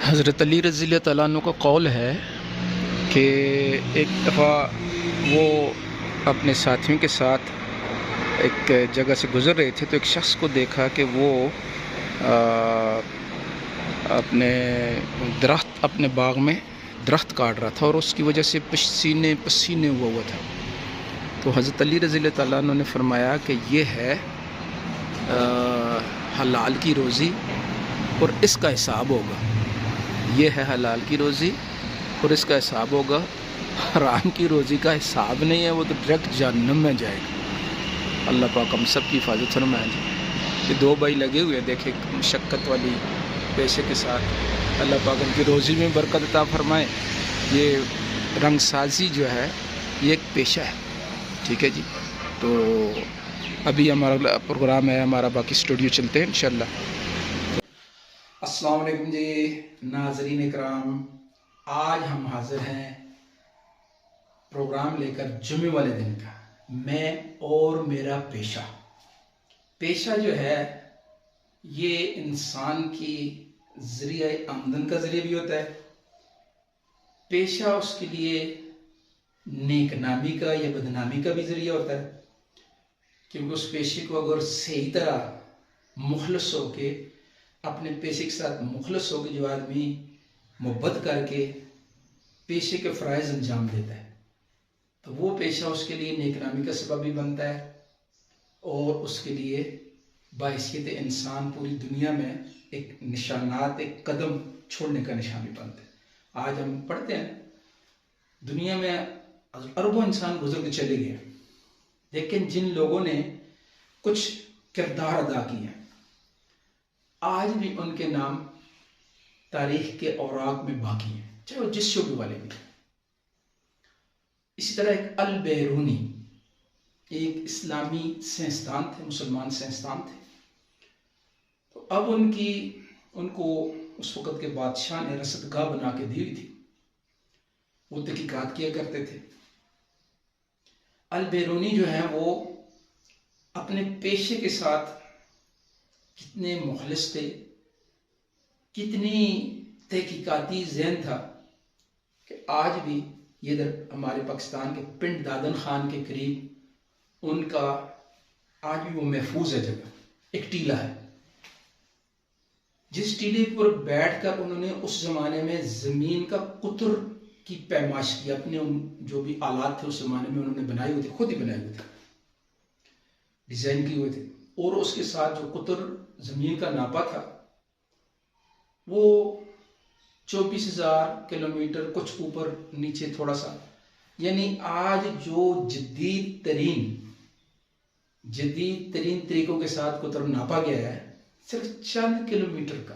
حضرت علی رضی اللہ تعالیٰ عنہ کا قول ہے کہ ایک دفعہ وہ اپنے ساتھیوں کے ساتھ ایک جگہ سے گزر رہے تھے تو ایک شخص کو دیکھا کہ وہ اپنے باغ میں درخت کاٹ رہا تھا اور اس کی وجہ سے پسینے ہوا تھا۔ تو حضرت علی رضی اللہ تعالیٰ عنہ نے فرمایا کہ یہ ہے حلال کی روزی اور اس کا حساب ہوگا، یہ ہے حلال کی روزی اور اس کا حساب ہوگا، حرام کی روزی کا حساب نہیں ہے، وہ تو ڈائریکٹ جہنم میں جائے گا۔ اللہ پاک ہم سب کی حفاظت فرمائے جی۔ یہ دو بھائی لگے ہوئے ہیں، دیکھیں مشقت والی پیشے کے ساتھ، اللہ پاک ان کی روزی میں برکت عطا فرمائے۔ یہ رنگ سازی جو ہے یہ ایک پیشہ ہے، ٹھیک ہے جی۔ تو ابھی ہمارا پروگرام ہے، ہمارا باقی اسٹوڈیو چلتے ہیں انشاءاللہ۔ السلام علیکم جی ناظرین اکرام، آج ہم حاضر ہیں پروگرام لے کر جمعے والے دن کا، میں اور میرا پیشہ جو ہے یہ انسان کی ذریعہ آمدن کا ذریعہ بھی ہوتا ہے۔ پیشہ اس کے لیے نیک نامی کا یا بدنامی کا بھی ذریعہ ہوتا ہے، کیونکہ اس پیشے کو اگر صحیح طرح مخلص ہو کے اپنے پیشے کے ساتھ مخلص ہو کے جو آدمی محبت کر کے پیشے کے فرائض انجام دیتا ہے تو وہ پیشہ اس کے لیے نیک نامی کا سبب بھی بنتا ہے اور اس کے لیے باعثیت انسان پوری دنیا میں ایک نشانات، ایک قدم چھوڑنے کا نشان بھی بنتا ہے۔ آج ہم پڑھتے ہیں دنیا میں اربوں انسان گزر کے چلے گئے، لیکن جن لوگوں نے کچھ کردار ادا کیے ہیں آج بھی ان کے نام تاریخ کے اوراق میں باقی ہیں، چاہے وہ جس شعبے والے بھی۔ اسی طرح ایک البیرونی ایک اسلامی سائنسدان تھے، مسلمان سائنسدان تھے، تو اب ان کو اس وقت کے بادشاہ نے رصدگاہ بنا کے دی ہوئی تھی، وہ تحقیقات کیا کرتے تھے۔ البیرونی جو ہیں وہ اپنے پیشے کے ساتھ کتنے مخلص تھے، کتنی تحقیقاتی ذہن تھا کہ آج بھی یہ ادھر ہمارے پاکستان کے پنڈ دادن خان کے قریب ان کا آج بھی وہ محفوظ ہے جگہ، ایک ٹیلہ ہے جس ٹیلے پر بیٹھ کر انہوں نے اس زمانے میں زمین کا قطر کی پیمائش کی، اپنے جو بھی آلات تھے اس زمانے میں انہوں نے بنائے ہوئے تھے، خود ہی بنائے ہوئے تھے، ڈیزائن کیے ہوئے تھے، اور اس کے ساتھ جو قطر زمین کا ناپا تھا وہ 24,000 کلومیٹر، کچھ اوپر نیچے تھوڑا سا، یعنی آج جو جدید ترین طریقوں کے ساتھ قطر ناپا گیا ہے صرف چند کلومیٹر کا،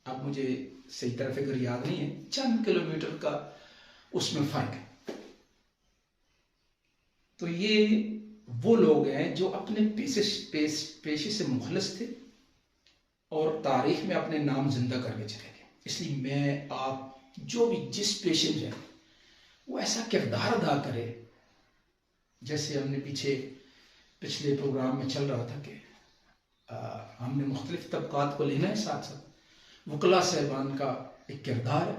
اب مجھے صحیح طرح فگر یاد نہیں ہے، چند کلومیٹر کا اس میں فرق ہے۔ تو یہ وہ لوگ ہیں جو اپنے پیشے سے مخلص تھے اور تاریخ میں اپنے نام زندہ کر کے چلے گئے۔ اس لیے میں آپ جو بھی جس پیشے میں جائیں وہ ایسا کردار ادا کرے، جیسے ہم نے پچھلے پروگرام میں چل رہا تھا کہ ہم نے مختلف طبقات کو لینا ہے، ساتھ ساتھ وکلاء صاحبان کا ایک کردار ہے۔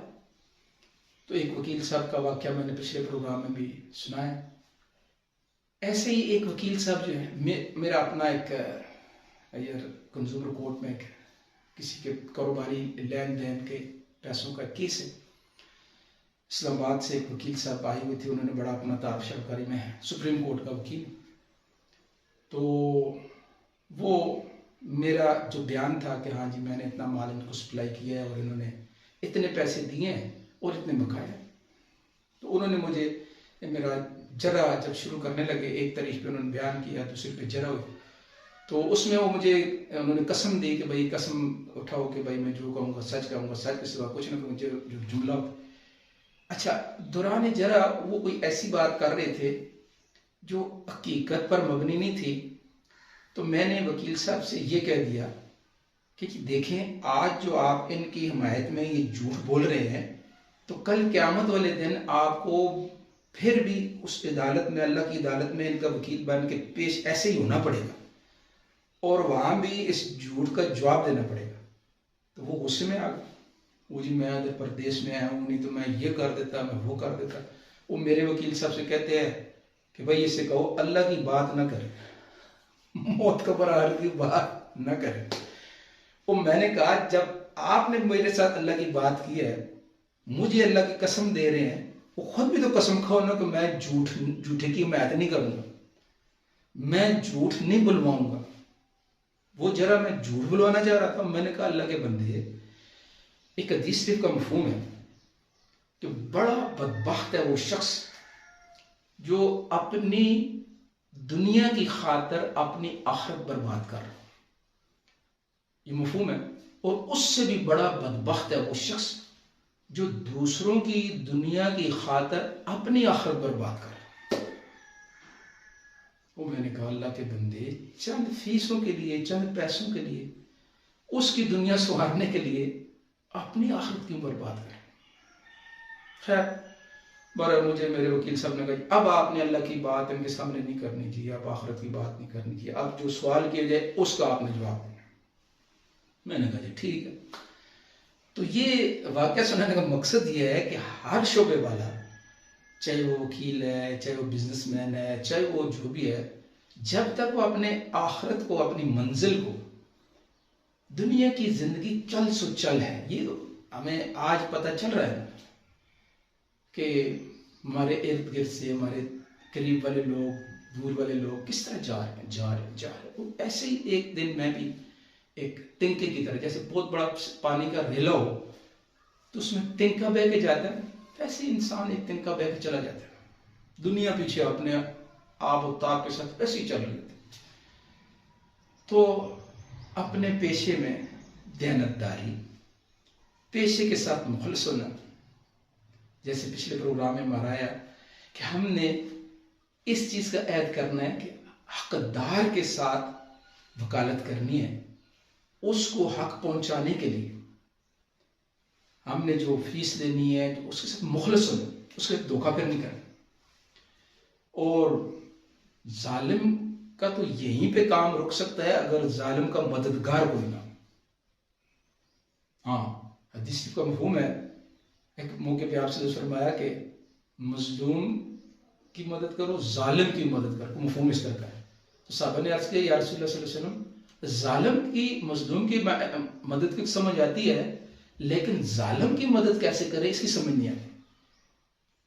تو ایک وکیل صاحب کا واقعہ میں نے پچھلے پروگرام میں بھی سنا ہے۔ ایسے ہی ایک وکیل صاحب جو ہے، میرا اپنا ایک کنزیومر کورٹ میں کسی کے کاروباری لین دین کے پیسوں کا کیس ہے، اسلام آباد سے ایک وکیل صاحب آئے ہوئے تھے، انہوں نے بڑا اپنا تعارف شاہکاری میں ہے، سپریم کورٹ کا وکیل۔ تو وہ میرا جو بیان تھا کہ ہاں جی میں نے اتنا مال ان کو سپلائی کیا ہے اور انہوں نے اتنے پیسے دیے ہیں اور اتنے بقایا، تو انہوں نے مجھے میرا جرا جب شروع کرنے لگے، ایک تاریخ پہ انہوں نے بیان کیا، دوسرے پہ جرا ہوئی، تو اس میں انہوں نے قسم دی کہ بھائی قسم اٹھاؤ کہ بھائی میں جو کہوں گا سچ کہوں گا، سچ کے سوا کچھ نہ کہوں، جو جملہ ہو۔ اچھا، دوران جرا وہ کوئی ایسی بات کر رہے تھے جو حقیقت پر مبنی نہیں تھی، تو میں نے وکیل صاحب سے یہ کہہ دیا کہ دیکھیں آج جو آپ ان کی حمایت میں یہ جھوٹ بول رہے ہیں تو کل قیامت والے دن آپ کو پھر بھی اس عدالت میں، اللہ کی عدالت میں ان کا وکیل بن کے پیش ایسے ہی ہونا پڑے گا اور وہاں بھی اس جھوٹ کا جواب دینا پڑے گا۔ تو وہ غصے میں آ گئے، وہ جی میں ادھر پردیش میں آیا ہوں، نہیں تو میں یہ کر دیتا، میں وہ کر دیتا. وہ میرے وکیل صاحب سے کہتے ہیں کہ بھائی اس سے کہو اللہ کی بات نہ کرے، موت قبر آنے کی بات نہ کرے. وہ میں نے کہا جب آپ نے میرے ساتھ اللہ کی بات کی ہے، مجھے اللہ کی قسم دے رہے ہیں، وہ خود بھی تو قسم کھاؤ نا کہ میں جھوٹے کی حمایت نہیں کروں گا، میں جھوٹ نہیں بلواؤں گا. وہ ذرا میں جھوٹ بلوانا چاہ رہا تھا. میں نے کہا اللہ کے بندے، ایک حدیث شریف کا مفہوم ہے کہ بڑا بدبخت ہے وہ شخص جو اپنی دنیا کی خاطر اپنی آخرت برباد کر رہا. یہ مفہوم ہے. اور اس سے بھی بڑا بدبخت ہے وہ شخص جو دوسروں کی دنیا کی خاطر اپنی آخرت برباد کر رہا. وہ میں نے کہا اللہ کے بندے، چند فیسوں کے لیے، چند پیسوں کے لیے، اس کی دنیا سنوارنے کے لیے اپنی آخرت کیوں برباد کریں؟ خیر بہرحال مجھے میرے وکیل صاحب نے کہا اب آپ نے اللہ کی بات ان کے سامنے نہیں کرنی تھی، اب آخرت کی بات نہیں کرنی تھی، اب جو سوال کیا جائے اس کا آپ نے جواب دینا. میں نے کہا جی ٹھیک ہے. تو یہ واقعہ سنانے کا مقصد یہ ہے کہ ہر شعبے والا، چاہے وہ وکیل ہے، چاہے وہ بزنس مین ہے، چاہے وہ جو بھی ہے، جب تک وہ اپنے آخرت کو، اپنی منزل کو، دنیا کی زندگی چل سو چل ہے. یہ ہمیں آج پتہ چل رہا ہے کہ ہمارے ارد گرد سے ہمارے قریب والے لوگ، دور والے لوگ کس طرح جا رہے ہیں. ایسے ہی ایک دن میں بھی ایک تنکے کی طرح، جیسے بہت بڑا پانی کا ریلا ہو تو اس میں تنکا بہ کے جاتا ہے، ایسے ہی انسان ایک تنکا بہ کے چلا جاتا ہے. دنیا پیچھے اپنے آب و تاب کے ساتھ ایسے ہی چل رہی ہے. تو اپنے پیشے میں دیانتداری، پیشے کے ساتھ مخلص ہونا. جیسے پچھلے پروگرام میں ہمارا آیا کہ ہم نے اس چیز کا عہد کرنا ہے کہ حقدار کے ساتھ وکالت کرنی ہے، اس کو حق پہنچانے کے لیے ہم نے جو فیس لینی ہے اس کے ساتھ مخلص ہونا، اس کے دھوکہ پھر نہیں کرنا. اور ظالم کا تو یہیں پہ کام رک سکتا ہے اگر ظالم کا مددگار کوئی نہ ہو. ہاں حدیث کا مفہوم ہے، ایک موقع پہ آپ سے فرمایا کہ مظلوم کی مدد کرو، ظالم کی مدد کرو. مفہوم اس طرح کا ہے. تو صحابہ نے عرض کیا یا رسول اللہ صلی اللہ علیہ وسلم، ظالم کی، مظلوم کی مدد کی سمجھ آتی ہے، لیکن ظالم کی مدد کیسے کرے اس کی سمجھ نہیں آتی.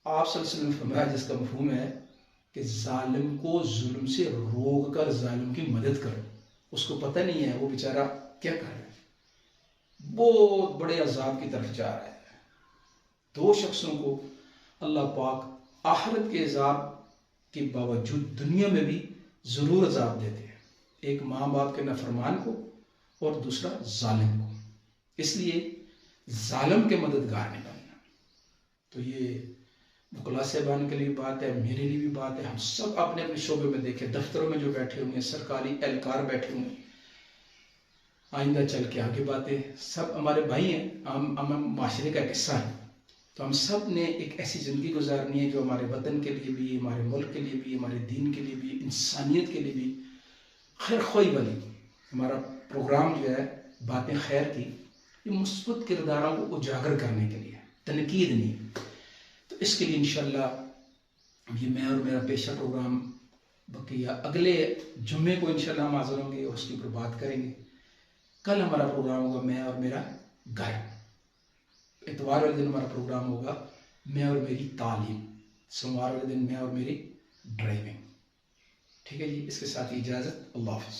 آپ صلی اللہ علیہ وسلم نے فرمایا جس کا مفہوم ہے کہ ظالم کو ظلم سے روک کر ظالم کی مدد کرو. اس کو پتہ نہیں ہے وہ بیچارہ کیا کر رہا ہے، بہت بڑے عذاب کی طرف جا رہا ہے. دو شخصوں کو اللہ پاک آخرت کے عذاب کے باوجود دنیا میں بھی ضرور عذاب دیتے ہیں. ایک ماں باپ کے نافرمان کو اور دوسرا ظالم کو. اس لیے ظالم کے مددگار نہیں بننا. تو یہ وکلا صاحبان کے لیے بھی بات ہے، میرے لیے بھی بات ہے. ہم سب اپنے اپنے شعبے میں دیکھیں، دفتروں میں جو بیٹھے ہوئے ہیں، سرکاری اہلکار بیٹھے ہوئے ہیں، آئندہ چل کے آگے باتیں، سب ہمارے بھائی ہیں، ہم معاشرے کا ایک حصہ ہیں. تو ہم سب نے ایک ایسی زندگی گزارنی ہے جو ہمارے وطن کے لیے بھی، ہمارے ملک کے لیے بھی، ہمارے دین کے لیے بھی، انسانیت کے لیے بھی خیر خواہی والی. ہمارا پروگرام جو ہے باتیں خیر کی، یہ مثبت کرداروں کو اجاگر کرنے کے لیے، تنقید نہیں. تو اس کے لیے انشاءاللہ یہ میں اور میرا پیشہ پروگرام بقیہ اگلے جمعے کو انشاءاللہ ہم حاضر ہوں گے اور اس کے اوپر بات کریں گے. کل ہمارا پروگرام ہوگا میں اور میرا گھر. اتوار والے دن ہمارا پروگرام ہوگا میں اور میری تعلیم. سوموار والے دن میں اور میری ڈرائیونگ. ٹھیک ہے جی، اس کے ساتھ اجازت. اللہ حافظ.